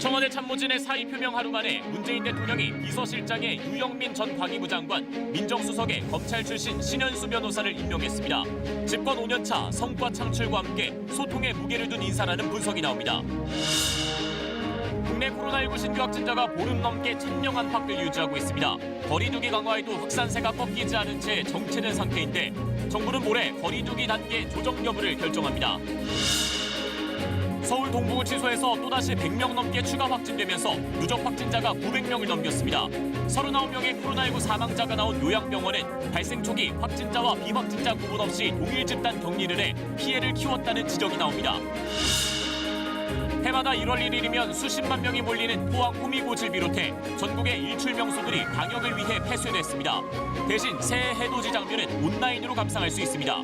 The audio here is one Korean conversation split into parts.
청와대 참모진의 사의 표명 하루 만에 문재인 대통령이 비서실장에 유영민 전 과기부 장관, 민정수석에 검찰 출신 신현수 변호사를 임명했습니다. 집권 5년차 성과 창출과 함께 소통에 무게를 둔 인사라는 분석이 나옵니다. 국내 코로나19 신규 확진자가 보름 넘게 1,000명 안팎을 유지하고 있습니다. 거리두기 강화에도 확산세가 꺾이지 않은 채 정체된 상태인데 정부는 모레 거리두기 단계 조정 여부를 결정합니다. 서울 동부구치소에서 또다시 100명 넘게 추가 확진되면서 누적 확진자가 900명을 넘겼습니다. 39명의 코로나19 사망자가 나온 요양병원은 발생 초기 확진자와 비확진자 구분 없이 동일 집단 격리를 해 피해를 키웠다는 지적이 나옵니다. 해마다 1월 1일이면 수십만 명이 몰리는 포항 호미곶을 비롯해 전국의 일출 명소들이 방역을 위해 폐쇄됐습니다. 대신 새해 해돋이 장면은 온라인으로 감상할 수 있습니다.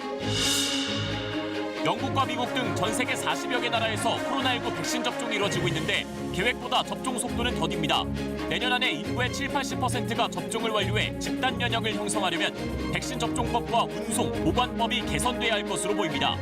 영국과 미국 등 전 세계 40여 개 나라에서 코로나19 백신 접종이 이뤄지고 있는데 계획보다 접종 속도는 더딥니다. 내년 안에 인구의 70~80%가 접종을 완료해 집단 면역을 형성하려면 백신 접종법과 운송, 보관법이 개선돼야 할 것으로 보입니다.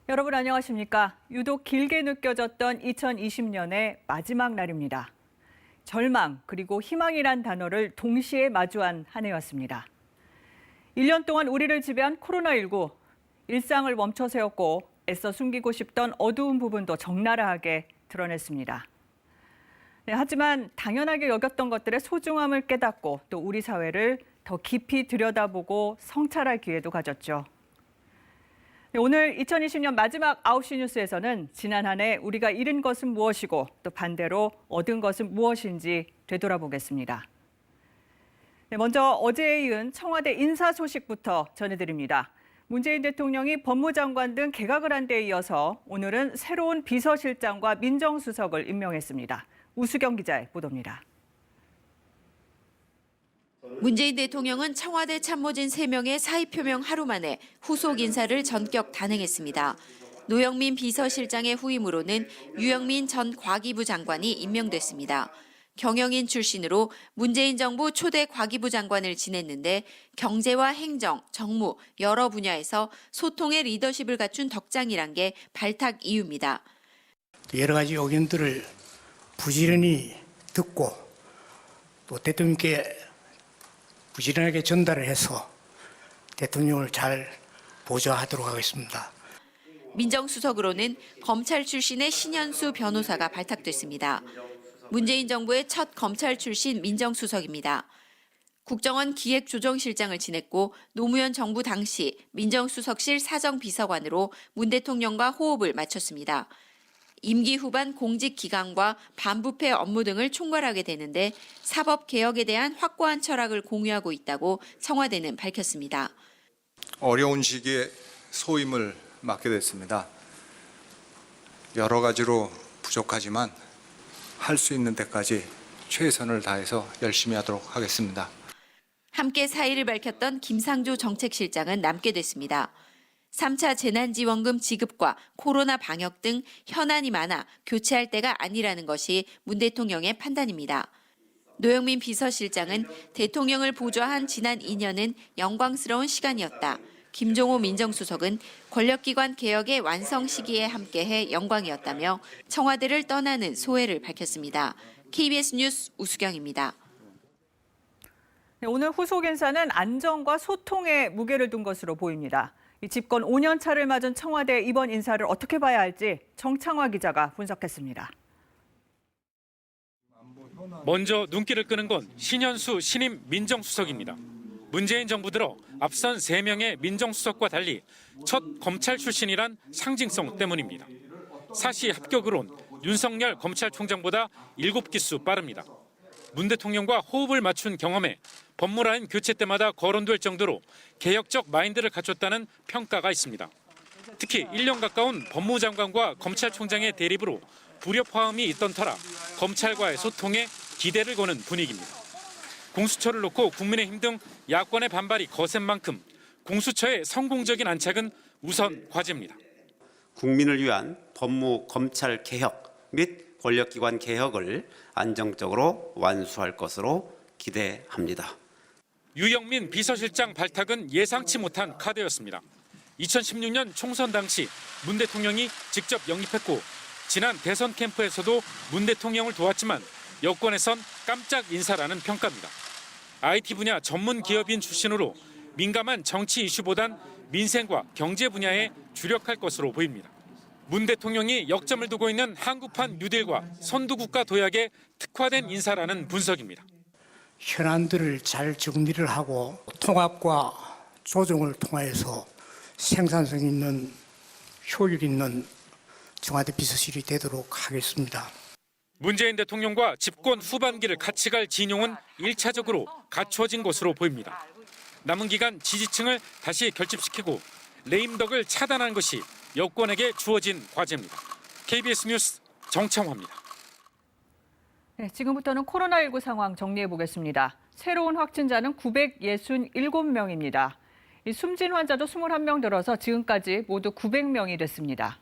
여러분 안녕하십니까? 유독 길게 느껴졌던 2020년의 마지막 날입니다. 절망 그리고 희망이란 단어를 동시에 마주한 한 해였습니다. 1년 동안 우리를 지배한 코로나19, 일상을 멈춰 세웠고 애써 숨기고 싶던 어두운 부분도 적나라하게 드러냈습니다. 네, 하지만 당연하게 여겼던 것들의 소중함을 깨닫고 또 우리 사회를 더 깊이 들여다보고 성찰할 기회도 가졌죠. 오늘 2020년 마지막 9시 뉴스에서는 지난 한 해 우리가 잃은 것은 무엇이고 또 반대로 얻은 것은 무엇인지 되돌아보겠습니다. 네, 먼저 어제에 이은 청와대 인사 소식부터 전해드립니다. 문재인 대통령이 법무장관 등 개각을 한 데 이어서 오늘은 새로운 비서실장과 민정수석을 임명했습니다. 우수경 기자의 보도입니다. 문재인 대통령은 청와대 참모진 3명의 사의 표명 하루 만에 후속 인사를 전격 단행했습니다. 노영민 비서실장의 후임으로는 유영민 전 과기부 장관이 임명됐습니다. 경영인 출신으로 문재인 정부 초대 과기부 장관을 지냈는데 경제와 행정, 정무 여러 분야에서 소통의 리더십을 갖춘 덕장이란 게 발탁 이유입니다. 여러 가지 의견들을 부지런히 듣고 또 대통령께 부지런하게 전달을 해서 대통령을 잘 보좌하도록 하겠습니다. 민정수석으로는 검찰 출신의 신현수 변호사가 발탁됐습니다. 문재인 정부의 첫 검찰 출신 민정수석입니다. 국정원 기획조정실장을 지냈고 노무현 정부 당시 민정수석실 사정비서관으로 문 대통령과 호흡을 맞췄습니다. 임기 후반 공직 기강과 반부패 업무 등을 총괄하게 되는데 사법개혁에 대한 확고한 철학을 공유하고 있다고 청와대는 밝혔습니다. 어려운 시기에 소임을 맡게 됐습니다. 여러 가지로 부족하지만 할 수 있는 데까지 최선을 다해서 열심히 하도록 하겠습니다. 함께 사의를 밝혔던 김상조 정책실장은 남게 됐습니다. 3차 재난지원금 지급과 코로나 방역 등 현안이 많아 교체할 때가 아니라는 것이 문 대통령의 판단입니다. 노영민 비서실장은 대통령을 보좌한 지난 2년은 영광스러운 시간이었다. 김종호 민정수석은 권력기관 개혁의 완성 시기에 함께해 영광이었다며 청와대를 떠나는 소회를 밝혔습니다. KBS 뉴스 우수경입니다. 오늘 후속 인사는 안정과 소통에 무게를 둔 것으로 보입니다. 집권 5년 차를 맞은 청와대 이번 인사를 어떻게 봐야 할지 정창화 기자가 분석했습니다. 먼저 눈길을 끄는 건 신현수 신임 민정수석입니다. 문재인 정부 들어 앞선 3명의 민정수석과 달리 첫 검찰 출신이란 상징성 때문입니다. 사시 합격으론 윤석열 검찰총장보다 7기수 빠릅니다. 문 대통령과 호흡을 맞춘 경험에 법무라인 교체 때마다 거론될 정도로 개혁적 마인드를 갖췄다는 평가가 있습니다. 특히 1년 가까운 법무장관과 검찰총장의 대립으로 불협화음이 있던 터라 검찰과의 소통에 기대를 거는 분위기입니다. 공수처를 놓고 국민의힘 등 야권의 반발이 거센 만큼 공수처의 성공적인 안착은 우선 과제입니다. 국민을 위한 법무 검찰 개혁 및 권력기관 개혁을 안정적으로 완수할 것으로 기대합니다. 유영민 비서실장 발탁은 예상치 못한 카드였습니다. 2016년 총선 당시 문 대통령이 직접 영입했고 지난 대선 캠프에서도 문 대통령을 도왔지만 여권에선 깜짝 인사라는 평가입니다. IT 분야 전문 기업인 출신으로 민감한 정치 이슈보단 민생과 경제 분야에 주력할 것으로 보입니다. 문 대통령이 역점을 두고 있는 한국판 뉴딜과 선두국가 도약에 특화된 인사라는 분석입니다. 현안들을 잘 정리를 하고 통합과 조정을 통해서 생산성 있는 효율 있는 청와대 비서실이 되도록 하겠습니다. 문재인 대통령과 집권 후반기를 같이 갈 진용은 1차적으로 갖춰진 것으로 보입니다. 남은 기간 지지층을 다시 결집시키고 레임덕을 차단하는 것이 여권에게 주어진 과제입니다. KBS 뉴스 정창화입니다. 네, 지금부터는 코로나19 상황 정리해 보겠습니다. 새로운 확진자는 967명입니다. 숨진 환자도 21명 들어서 지금까지 모두 900명이 됐습니다.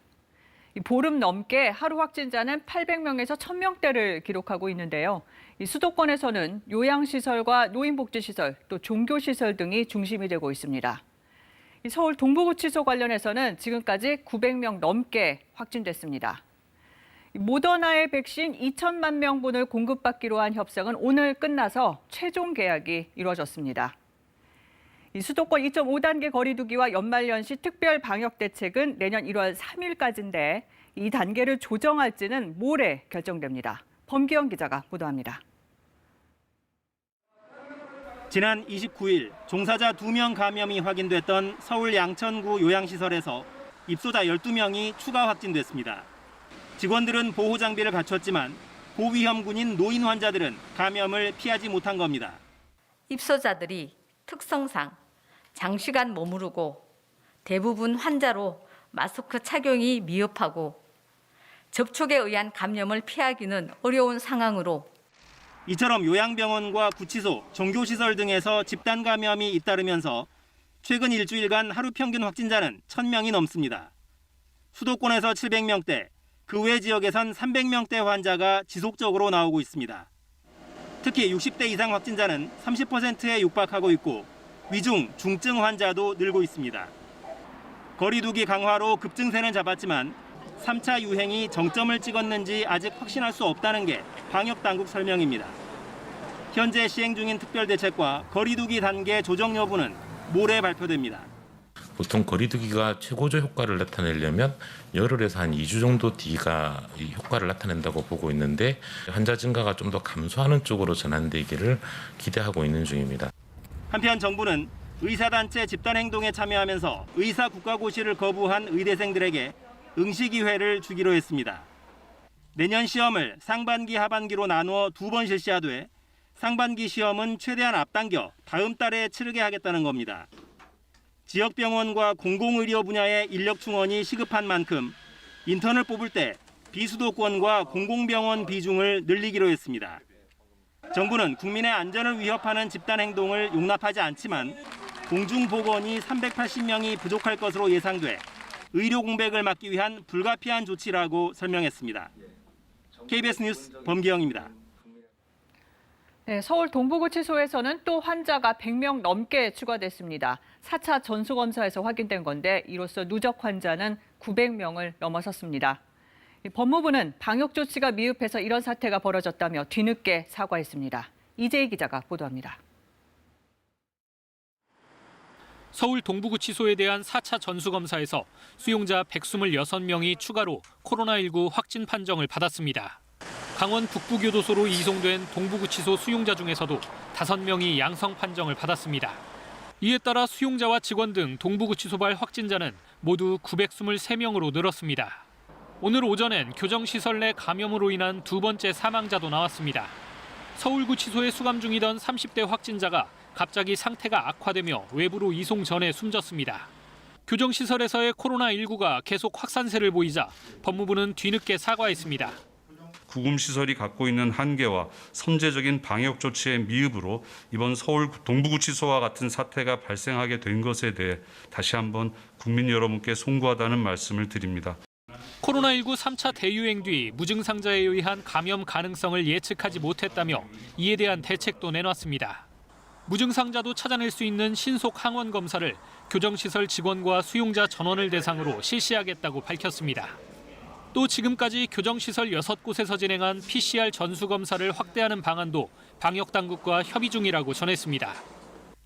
보름 넘게 하루 확진자는 800명에서 1000명대를 기록하고 있는데요. 수도권에서는 요양시설과 노인복지시설, 또 종교시설 등이 중심이 되고 있습니다. 서울 동부구치소 관련해서는 지금까지 900명 넘게 확진됐습니다. 모더나의 백신 2천만 명분을 공급받기로 한 협상은 오늘 끝나서 최종 계약이 이루어졌습니다. 수도권 2.5단계 거리두기와 연말연시 특별 방역 대책은 내년 1월 3일까지인데 이 단계를 조정할지는 모레 결정됩니다. 범기영 기자가 보도합니다. 지난 29일 종사자 2명 감염이 확인됐던 서울 양천구 요양시설에서 입소자 12명이 추가 확진됐습니다. 직원들은 보호 장비를 갖췄지만 고위험군인 노인 환자들은 감염을 피하지 못한 겁니다. 입소자들이 특성상 장시간 머무르고 대부분 환자로 마스크 착용이 미흡하고 접촉에 의한 감염을 피하기는 어려운 상황으로 이처럼 요양병원과 구치소, 종교시설 등에서 집단 감염이 잇따르면서 최근 일주일간 하루 평균 확진자는 1000명이 넘습니다. 수도권에서 700명대, 그 외 지역에선 300명대 환자가 지속적으로 나오고 있습니다. 특히 60대 이상 확진자는 30%에 육박하고 있고 위중, 중증 환자도 늘고 있습니다. 거리두기 강화로 급증세는 잡았지만 3차 유행이 정점을 찍었는지 아직 확신할 수 없다는 게 방역당국 설명입니다. 현재 시행 중인 특별대책과 거리두기 단계 조정 여부는 모레 발표됩니다. 보통 거리두기가 최고조 효과를 나타내려면 열흘에서 한 2주 정도 뒤가 이 효과를 나타낸다고 보고 있는데 환자 증가가 좀 더 감소하는 쪽으로 전환되기를 기대하고 있는 중입니다. 한편 정부는 의사단체 집단행동에 참여하면서 의사 국가고시를 거부한 의대생들에게 응시기회를 주기로 했습니다. 내년 시험을 상반기, 하반기로 나누어 2번 실시하되 상반기 시험은 최대한 앞당겨 다음 달에 치르게 하겠다는 겁니다. 지역병원과 공공의료 분야의 인력 충원이 시급한 만큼 인턴을 뽑을 때 비수도권과 공공병원 비중을 늘리기로 했습니다. 정부는 국민의 안전을 위협하는 집단행동을 용납하지 않지만 공중보건이 380명이 부족할 것으로 예상돼 의료 공백을 막기 위한 불가피한 조치라고 설명했습니다. KBS 뉴스 범기영입니다. 네, 서울 동부구치소에서는 또 환자가 100명 넘게 추가됐습니다. 4차 전수검사에서 확인된 건데 이로써 누적 환자는 900명을 넘어섰습니다. 법무부는 방역 조치가 미흡해서 이런 사태가 벌어졌다며 뒤늦게 사과했습니다. 이재희 기자가 보도합니다. 서울 동부구치소에 대한 4차 전수검사에서 수용자 126명이 추가로 코로나19 확진 판정을 받았습니다. 강원 북부교도소로 이송된 동부구치소 수용자 중에서도 5명이 양성 판정을 받았습니다. 이에 따라 수용자와 직원 등 동부구치소발 확진자는 모두 923명으로 늘었습니다. 오늘 오전엔 교정시설 내 감염으로 인한 두 번째 사망자도 나왔습니다. 서울구치소에 수감 중이던 30대 확진자가 갑자기 상태가 악화되며 외부로 이송 전에 숨졌습니다. 교정시설에서의 코로나19가 계속 확산세를 보이자 법무부는 뒤늦게 사과했습니다. 구금시설이 갖고 있는 한계와 선제적인 방역 조치의 미흡으로 이번 서울 동부구치소와 같은 사태가 발생하게 된 것에 대해 다시 한번 국민 여러분께 송구하다는 말씀을 드립니다. 코로나19 3차 대유행 뒤 무증상자에 의한 감염 가능성을 예측하지 못했다며 이에 대한 대책도 내놨습니다. 무증상자도 찾아낼 수 있는 신속 항원 검사를 교정시설 직원과 수용자 전원을 대상으로 실시하겠다고 밝혔습니다. 또 지금까지 교정시설 6곳에서 진행한 PCR 전수검사를 확대하는 방안도 방역당국과 협의 중이라고 전했습니다.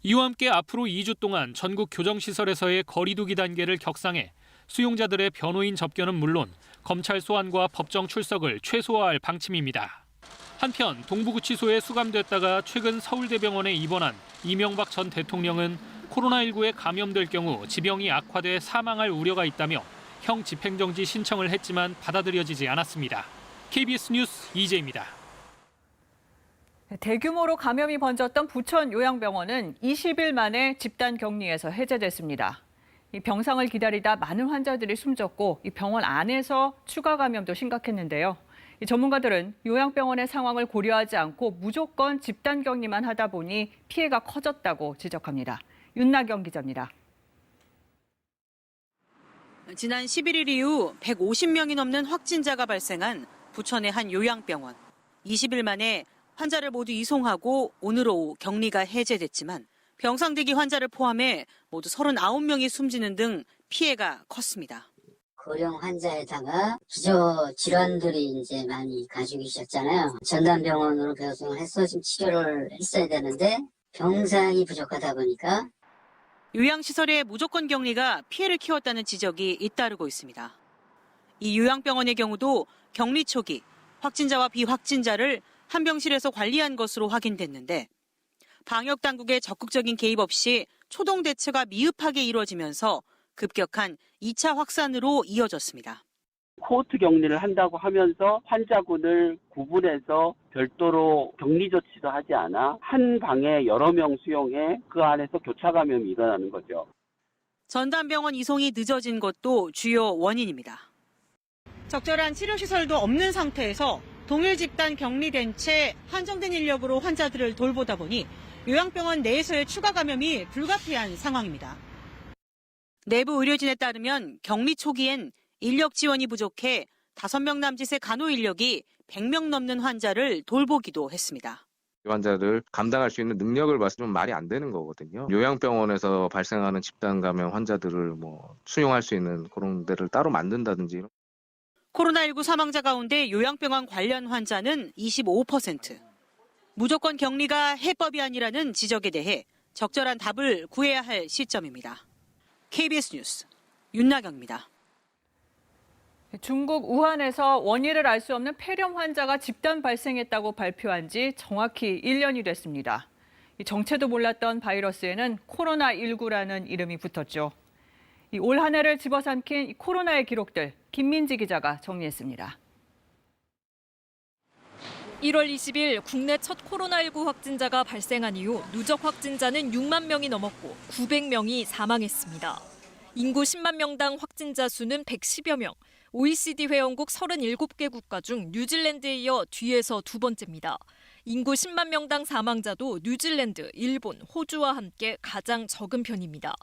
이와 함께 앞으로 2주 동안 전국 교정시설에서의 거리두기 단계를 격상해 수용자들의 변호인 접견은 물론 검찰 소환과 법정 출석을 최소화할 방침입니다. 한편 동부구치소에 수감됐다가 최근 서울대병원에 입원한 이명박 전 대통령은 코로나19에 감염될 경우 지병이 악화돼 사망할 우려가 있다며 형 집행정지 신청을 했지만 받아들여지지 않았습니다. KBS 뉴스 이재입니다. 대규모로 감염이 번졌던 부천 요양병원은 20일 만에 집단 격리에서 해제됐습니다. 이 병상을 기다리다 많은 환자들이 숨졌고 이 병원 안에서 추가 감염도 심각했는데요. 이 전문가들은 요양병원의 상황을 고려하지 않고 무조건 집단 격리만 하다 보니 피해가 커졌다고 지적합니다. 윤나경 기자입니다. 지난 11일 이후 150명이 넘는 확진자가 발생한 부천의 한 요양병원. 20일 만에 환자를 모두 이송하고 오늘 오후 격리가 해제됐지만 병상 대기 환자를 포함해 모두 39명이 숨지는 등 피해가 컸습니다. 고령 환자에다가 기저 질환들이 이제 많이 가지고 계셨잖아요. 전담병원으로 배송을 해서 지금 치료를 했어야 되는데 병상이 부족하다 보니까 요양시설의 무조건 격리가 피해를 키웠다는 지적이 잇따르고 있습니다. 이 요양병원의 경우도 격리 초기 확진자와 비확진자를 한 병실에서 관리한 것으로 확인됐는데 방역당국의 적극적인 개입 없이 초동 대처가 미흡하게 이루어지면서 급격한 2차 확산으로 이어졌습니다. 코호트 격리를 한다고 하면서 환자군을 구분해서 별도로 격리 조치도 하지 않아 한 방에 여러 명 수용해 그 안에서 교차 감염이 일어나는 거죠. 전담병원 이송이 늦어진 것도 주요 원인입니다. 적절한 치료시설도 없는 상태에서 동일 집단 격리된 채 한정된 인력으로 환자들을 돌보다 보니 요양병원 내에서의 추가 감염이 불가피한 상황입니다. 내부 의료진에 따르면 격리 초기엔 인력 지원이 부족해 5명 남짓의 간호 인력이 100명 넘는 환자를 돌보기도 했습니다. 환자를 감당할 수 있는 능력을 봐서 좀 말이 안 되는 거거든요. 요양병원에서 발생하는 집단 감염 환자들을 수용할 수 있는 그런 데를 따로 만든다든지. 코로나19 사망자 가운데 요양병원 관련 환자는 25%. 무조건 격리가 해법이 아니라는 지적에 대해 적절한 답을 구해야 할 시점입니다. KBS 뉴스 윤나경입니다. 중국 우한에서 원인을 알 수 없는 폐렴 환자가 집단 발생했다고 발표한 지 정확히 1년이 됐습니다. 정체도 몰랐던 바이러스에는 코로나19라는 이름이 붙었죠. 올 한 해를 집어삼킨 코로나의 기록들, 김민지 기자가 정리했습니다. 1월 20일 국내 첫 코로나19 확진자가 발생한 이후 누적 확진자는 6만 명이 넘었고 900명이 사망했습니다. 인구 10만 명당 확진자 수는 110여 명, OECD 회원국 37개 국가 중 뉴질랜드에 이어 뒤에서 두 번째입니다. 인구 10만 명당 사망자도 뉴질랜드, 일본, 호주와 함께 가장 적은 편입니다.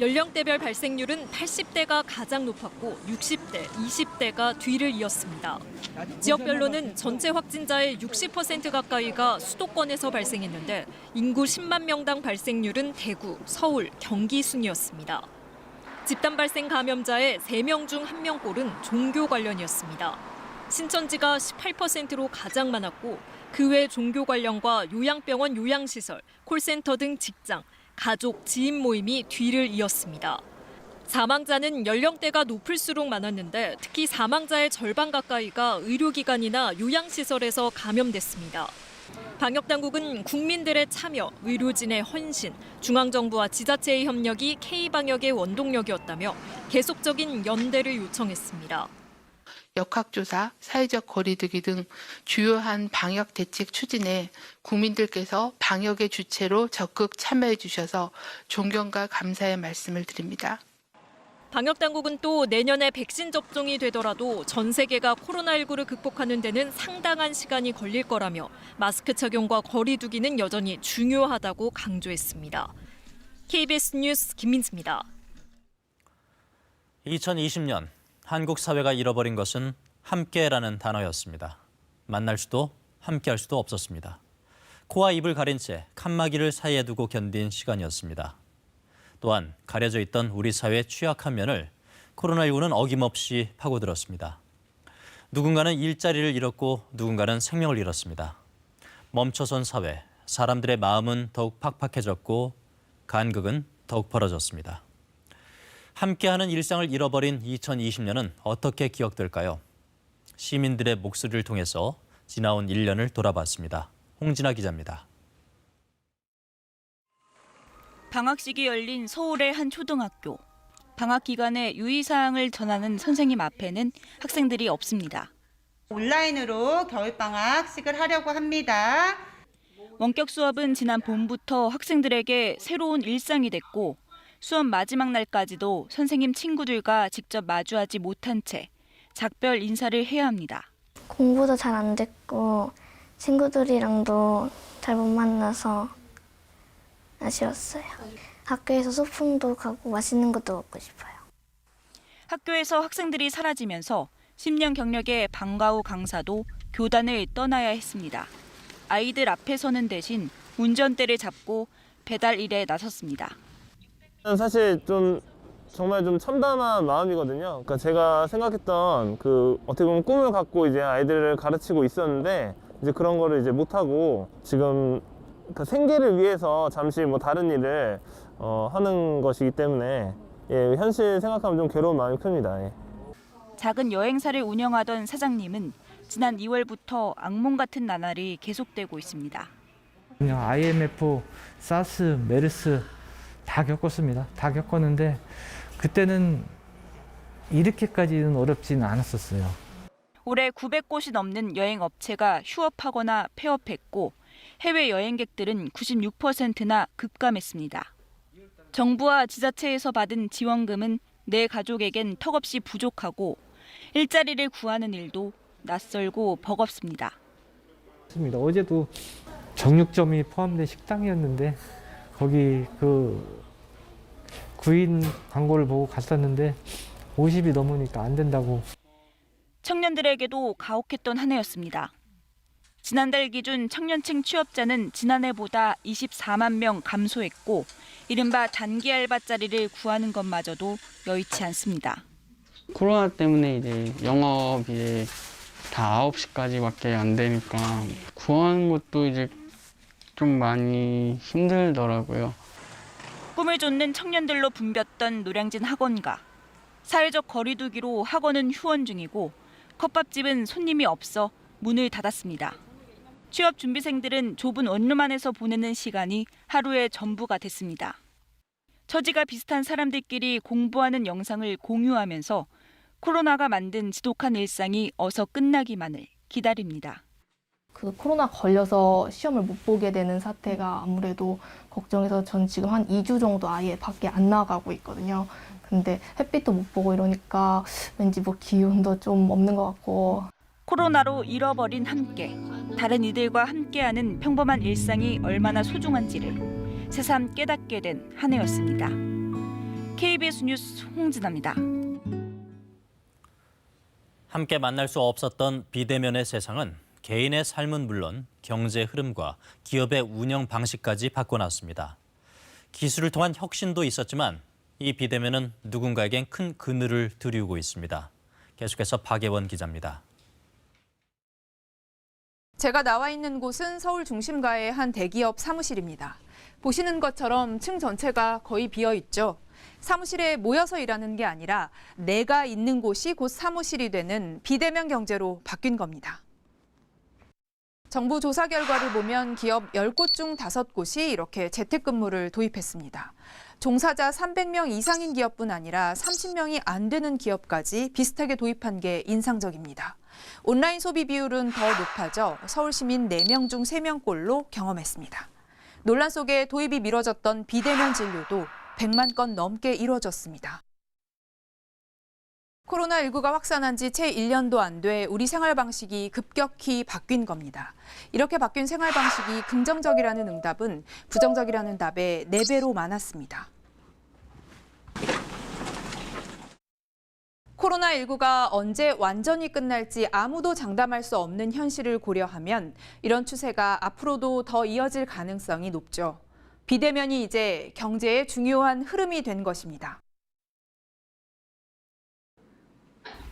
연령대별 발생률은 80대가 가장 높았고 60대, 20대가 뒤를 이었습니다. 지역별로는 전체 확진자의 60% 가까이가 수도권에서 발생했는데 인구 10만 명당 발생률은 대구, 서울, 경기 순이었습니다. 집단 발생 감염자의 3명 중 1명꼴은 종교 관련이었습니다. 신천지가 18%로 가장 많았고 그 외 종교 관련과 요양병원 요양시설, 콜센터 등 직장, 가족, 지인 모임이 뒤를 이었습니다. 사망자는 연령대가 높을수록 많았는데 특히 사망자의 절반 가까이가 의료기관이나 요양시설에서 감염됐습니다. 방역당국은 국민들의 참여, 의료진의 헌신, 중앙정부와 지자체의 협력이 K방역의 원동력이었다며 계속적인 연대를 요청했습니다. 역학조사, 사회적 거리두기 등 주요한 방역 대책 추진에 국민들께서 방역의 주체로 적극 참여해 주셔서 존경과 감사의 말씀을 드립니다. 방역당국은 또 내년에 백신 접종이 되더라도 전 세계가 코로나19를 극복하는 데는 상당한 시간이 걸릴 거라며 마스크 착용과 거리 두기는 여전히 중요하다고 강조했습니다. KBS 뉴스 김민지입니다. 2020년 한국 사회가 잃어버린 것은 함께라는 단어였습니다. 만날 수도 함께할 수도 없었습니다. 코와 입을 가린 채 칸막이를 사이에 두고 견딘 시간이었습니다. 또한 가려져 있던 우리 사회의 취약한 면을 코로나19는 어김없이 파고들었습니다. 누군가는 일자리를 잃었고 누군가는 생명을 잃었습니다. 멈춰선 사회, 사람들의 마음은 더욱 팍팍해졌고 간극은 더욱 벌어졌습니다. 함께하는 일상을 잃어버린 2020년은 어떻게 기억될까요? 시민들의 목소리를 통해서 지나온 1년을 돌아봤습니다. 홍진아 기자입니다. 방학식이 열린 서울의 한 초등학교. 방학 기간에 유의사항을 전하는 선생님 앞에는 학생들이 없습니다. 온라인으로 겨울방학식을 하려고 합니다. 원격 수업은 지난 봄부터 학생들에게 새로운 일상이 됐고 수업 마지막 날까지도 선생님 친구들과 직접 마주하지 못한 채 작별 인사를 해야 합니다. 공부도 잘 안 됐고 친구들이랑도 잘 못 만나서 아쉬웠어요. 학교에서 소풍도 가고 맛있는 것도 먹고 싶어요. 학교에서 학생들이 사라지면서 10년 경력의 방과후 강사도 교단을 떠나야 했습니다. 아이들 앞에 서는 대신 운전대를 잡고 배달 일에 나섰습니다. 사실 정말 좀 참담한 마음이거든요. 그러니까 제가 생각했던 어떻게 보면 꿈을 갖고 이제 아이들을 가르치고 있었는데 이제 그런 거를 이제 못 하고 지금 생계를 위해서 잠시 다른 일을 하는 것이기 때문에 현실 생각하면 좀 괴로운 마음이 큽니다. 작은 여행사를 운영하던 사장님은 지난 2월부터 악몽 같은 나날이 계속되고 있습니다. 그냥 IMF, 사스, 메르스 다 겪었습니다. 다 겪었는데 그때는 이렇게까지는 어렵지는 않았었어요. 올해 900곳이 넘는 여행 업체가 휴업하거나 폐업했고 해외 여행객들은 96%나 급감했습니다. 정부와 지자체에서 받은 지원금은 내 가족에겐 턱없이 부족하고 일자리를 구하는 일도 낯설고 버겁습니다. 어제도 정육점이 포함된 식당이었는데 거기 구인 광고를 보고 갔었는데 50이 넘으니까 안 된다고. 청년들에게도 가혹했던 한 해였습니다. 지난달 기준 청년층 취업자는 지난해보다 24만 명 감소했고 이른바 단기 알바 자리를 구하는 것마저도 여의치 않습니다. 코로나 때문에 이제 영업이 다 9시까지밖에 안 되니까 구하는 것도 이제 좀 많이 힘들더라고요. 꿈을 쫓는 청년들로 붐볐던 노량진 학원가. 사회적 거리두기로 학원은 휴원 중이고 컵밥집은 손님이 없어 문을 닫았습니다. 취업 준비생들은 좁은 원룸 안에서 보내는 시간이 하루의 전부가 됐습니다. 처지가 비슷한 사람들끼리 공부하는 영상을 공유하면서 코로나가 만든 지독한 일상이 어서 끝나기만을 기다립니다. 코로나 걸려서 시험을 못 보게 되는 사태가 아무래도 걱정해서 전 지금 한 2주 정도 아예 밖에 안 나가고 있거든요. 근데 햇빛도 못 보고 이러니까 왠지 기운도 좀 없는 것 같고. 코로나로 잃어버린 함께, 다른 이들과 함께하는 평범한 일상이 얼마나 소중한지를 새삼 깨닫게 된 한 해였습니다. KBS 뉴스 홍진아입니다. 함께 만날 수 없었던 비대면의 세상은 개인의 삶은 물론 경제 흐름과 기업의 운영 방식까지 바꿔놨습니다. 기술을 통한 혁신도 있었지만 이 비대면은 누군가에겐 큰 그늘을 들이우고 있습니다. 계속해서 박예원 기자입니다. 제가 나와 있는 곳은 서울 중심가의 한 대기업 사무실입니다. 보시는 것처럼 층 전체가 거의 비어 있죠. 사무실에 모여서 일하는 게 아니라 내가 있는 곳이 곧 사무실이 되는 비대면 경제로 바뀐 겁니다. 정부 조사 결과를 보면 기업 10곳 중 5곳이 이렇게 재택근무를 도입했습니다. 종사자 300명 이상인 기업뿐 아니라 30명이 안 되는 기업까지 비슷하게 도입한 게 인상적입니다. 온라인 소비 비율은 더 높아져 서울 시민 4명 중 3명꼴로 경험했습니다. 논란 속에 도입이 미뤄졌던 비대면 진료도 100만 건 넘게 이루어졌습니다. 코로나19가 확산한 지 채 1년도 안 돼 우리 생활 방식이 급격히 바뀐 겁니다. 이렇게 바뀐 생활 방식이 긍정적이라는 응답은 부정적이라는 답의 4배로 많았습니다. 코로나19가 언제 완전히 끝날지 아무도 장담할 수 없는 현실을 고려하면 이런 추세가 앞으로도 더 이어질 가능성이 높죠. 비대면이 이제 경제의 중요한 흐름이 된 것입니다.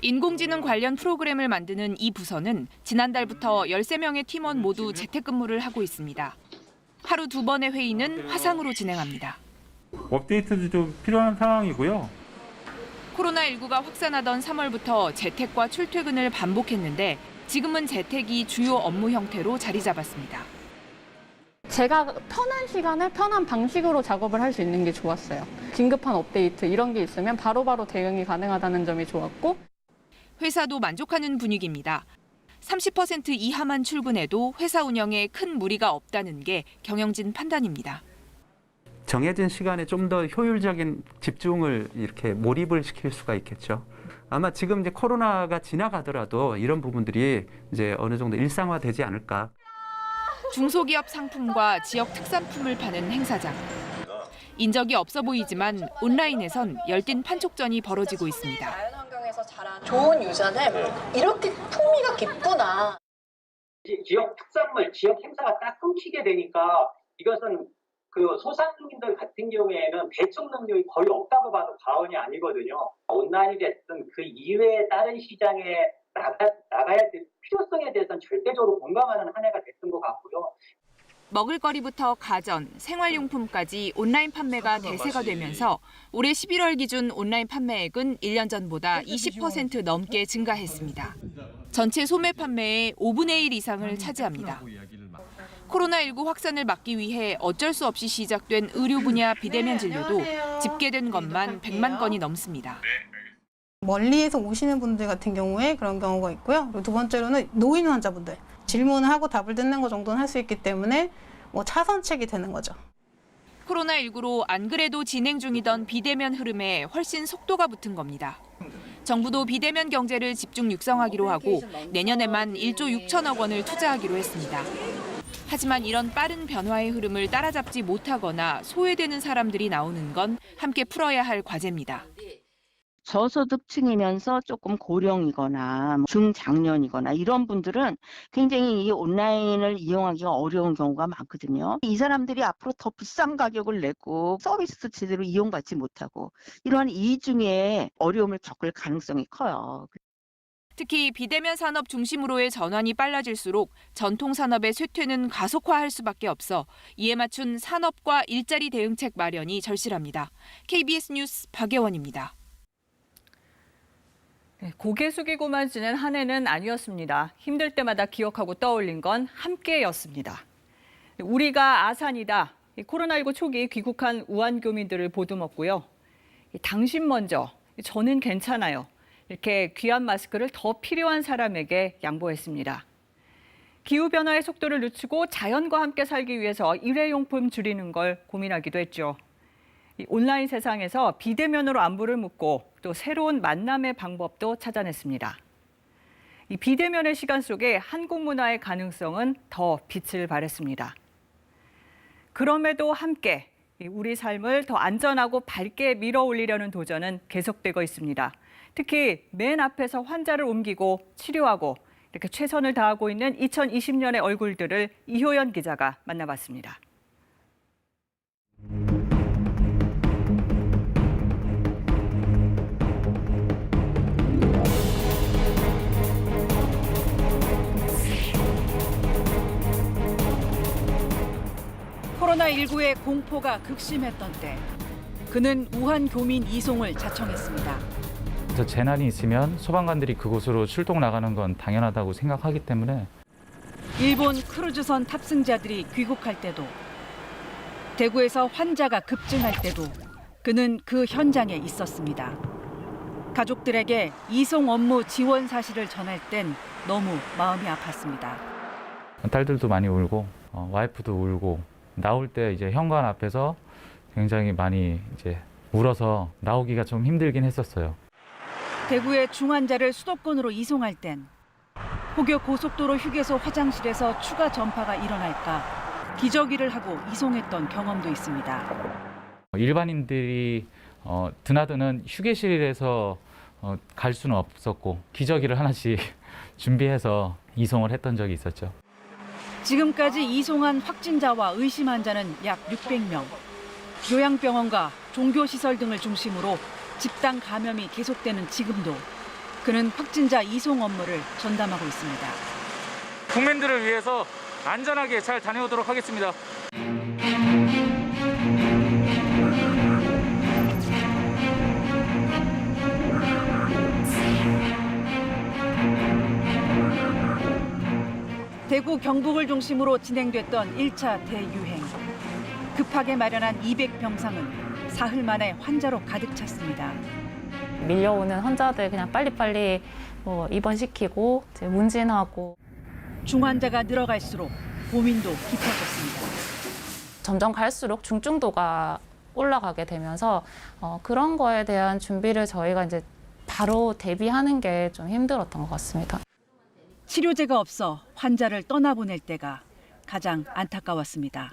인공지능 관련 프로그램을 만드는 이 부서는 지난달부터 13명의 팀원 모두 재택근무를 하고 있습니다. 하루 2번의 회의는 화상으로 진행합니다. 업데이트도 좀 필요한 상황이고요. 코로나19가 확산하던 3월부터 재택과 출퇴근을 반복했는데 지금은 재택이 주요 업무 형태로 자리 잡았습니다. 제가 편한 시간에 편한 방식으로 작업을 할 수 있는 게 좋았어요. 긴급한 업데이트 이런 게 있으면 바로바로 대응이 가능하다는 점이 좋았고 회사도 만족하는 분위기입니다. 30% 이하만 출근해도 회사 운영에 큰 무리가 없다는 게 경영진 판단입니다. 정해진 시간에 좀 더 효율적인 집중을 이렇게 몰입을 시킬 수가 있겠죠. 아마 지금 이제 코로나가 지나가더라도 이런 부분들이 이제 어느 정도 일상화되지 않을까. 중소기업 상품과 지역 특산품을 파는 행사장. 인적이 없어 보이지만 온라인에선 열띤 판촉전이 벌어지고 있습니다. 자연환경에서 자란 좋은 유산을 이렇게 풍미가 깊구나. 지역 특산물, 지역 행사가 딱 끊기게 되니까 이것은 그 소상공인들 같은 경우에는 배척 능력이 거의 없다고 봐도 과언이 아니거든요. 온라인이 됐든 그 이외의 다른 시장에 나가야 될 필요성에 대해서는 절대적으로 공감하는 한 해가 됐던 것 같고요. 먹을거리부터 가전, 생활용품까지 온라인 판매가 대세가 되면서 올해 11월 기준 온라인 판매액은 1년 전보다 20% 넘게 증가했습니다. 전체 소매 판매의 5분의 1 이상을 차지합니다. 코로나19 확산을 막기 위해 어쩔 수 없이 시작된 의료 분야 비대면 진료도 집계된 것만 100만 건이 넘습니다. 멀리에서 오시는 분들 같은 경우에 그런 경우가 있고요. 그리고 두 번째로는 노인 환자분들. 질문을 하고 답을 듣는 것 정도는 할 수 있기 때문에 차선책이 되는 거죠. 코로나19로 안 그래도 진행 중이던 비대면 흐름에 훨씬 속도가 붙은 겁니다. 정부도 비대면 경제를 집중 육성하기로 하고 내년에만 1조 6천억 원을 투자하기로 했습니다. 하지만 이런 빠른 변화의 흐름을 따라잡지 못하거나 소외되는 사람들이 나오는 건 함께 풀어야 할 과제입니다. 저소득층이면서 조금 고령이거나 중장년이거나 이런 분들은 굉장히 이 온라인을 이용하기가 어려운 경우가 많거든요. 이 사람들이 앞으로 더 비싼 가격을 내고 서비스도 제대로 이용받지 못하고 이러한 이중의 어려움을 겪을 가능성이 커요. 특히 비대면 산업 중심으로의 전환이 빨라질수록 전통 산업의 쇠퇴는 가속화할 수밖에 없어 이에 맞춘 산업과 일자리 대응책 마련이 절실합니다. KBS 뉴스 박예원입니다. 고개 숙이고만 지낸 한 해는 아니었습니다. 힘들 때마다 기억하고 떠올린 건 함께였습니다. 우리가 아산이다. 코로나19 초기 귀국한 우한 교민들을 보듬었고요. 당신 먼저, 저는 괜찮아요. 이렇게 귀한 마스크를 더 필요한 사람에게 양보했습니다. 기후변화의 속도를 늦추고 자연과 함께 살기 위해서 일회용품 줄이는 걸 고민하기도 했죠. 온라인 세상에서 비대면으로 안부를 묻고 또 새로운 만남의 방법도 찾아냈습니다. 이 비대면의 시간 속에 한국 문화의 가능성은 더 빛을 발했습니다. 그럼에도 함께 우리 삶을 더 안전하고 밝게 밀어올리려는 도전은 계속되고 있습니다. 특히 맨 앞에서 환자를 옮기고 치료하고 이렇게 최선을 다하고 있는 2020년의 얼굴들을 이효연 기자가 만나봤습니다. 코로나19의 공포가 극심했던 때 그는 우한 교민 이송을 자청했습니다. 그래서 재난이 있으면 소방관들이 그곳으로 출동 나가는 건 당연하다고 생각하기 때문에 일본 크루즈선 탑승자들이 귀국할 때도, 대구에서 환자가 급증할 때도 그는 그 현장에 있었습니다. 가족들에게 이송 업무 지원 사실을 전할 땐 너무 마음이 아팠습니다. 딸들도 많이 울고 와이프도 울고 나올 때 이제 현관 앞에서 굉장히 많이 이제 울어서 나오기가 좀 힘들긴 했었어요. 대구의 중환자를 수도권으로 이송할 땐 혹여 고속도로 휴게소 화장실에서 추가 전파가 일어날까 기저귀를 하고 이송했던 경험도 있습니다. 일반인들이 드나드는 휴게실에서 갈 수는 없었고 기저귀를 하나씩 준비해서 이송을 했던 적이 있었죠. 지금까지 이송한 확진자와 의심 환자는 약 600명. 요양병원과 종교시설 등을 중심으로 집단 감염이 계속되는 지금도 그는 확진자 이송 업무를 전담하고 있습니다. 국민들을 위해서 안전하게 잘 다녀오도록 하겠습니다. 대구 경북을 중심으로 진행됐던 1차 대유행. 급하게 마련한 200병상은 사흘 만에 환자로 가득 찼습니다. 밀려오는 환자들 그냥 빨리빨리 입원시키고 문진하고. 중환자가 늘어갈수록 고민도 깊어졌습니다. 점점 갈수록 중증도가 올라가게 되면서 그런 거에 대한 준비를 저희가 이제 바로 대비하는 게 좀 힘들었던 것 같습니다. 치료제가 없어 환자를 떠나보낼 때가 가장 안타까웠습니다.